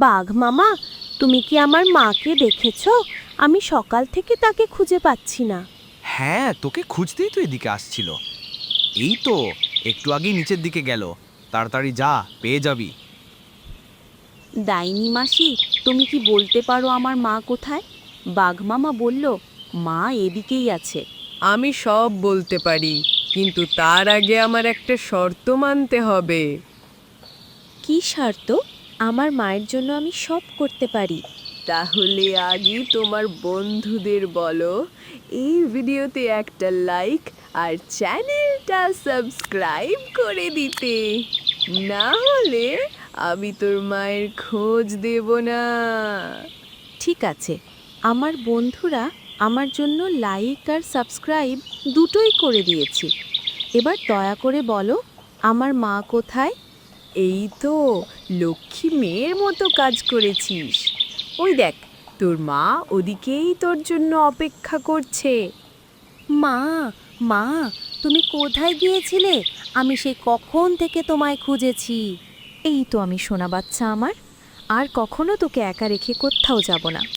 বাঘ মামা, তুমি কি আমার মাকে দেখেছো? আমি সকাল থেকে তাকে খুঁজে পাচ্ছি না। হ্যাঁ, তোকে খুঁজতেই তো এদিকে আসছিল। এই তো একটু আগেই নিচের দিকে গেল। তাড়াতাড়ি যা, পেয়ে যাবি। ডাইনি মাসি, তুমি কি বলতে পারো আমার মা কোথায়? বাঘ মামা বলল মা এদিকেই আছে। আমি সব বলতে পারি, কিন্তু তার আগে আমার একটা শর্ত মানতে হবে। কি শর্ত? আমার মায়ের জন্য আমি সব করতে পারি। তাহলে আগে তোমার বন্ধুদের বলো এই ভিডিওতে একটা লাইক আর চ্যানেলটা সাবস্ক্রাইব করে দিতে, না হলে আমি তোর মায়ের খোঁজ দেব না। ঠিক আছে, আমার বন্ধুরা আমার জন্য লাইক আর সাবস্ক্রাইব দুটোই করে দিয়েছি। এবার দয়া করে বলো আমার মা কোথায়? এই তো লক্ষ্মী মেয়ের মতো কাজ করেছিস। ওই দেখ, তোর মা ওদিকেই তোর জন্য অপেক্ষা করছে। মা, মা, তুমি কোথায় গিয়েছিলে? আমি সেই কখন থেকে তোমায় খুঁজেছি। এই তো আমি সোনা বাচ্চা আমার, আর কখনো তোকে একা রেখে কোথাও যাব না।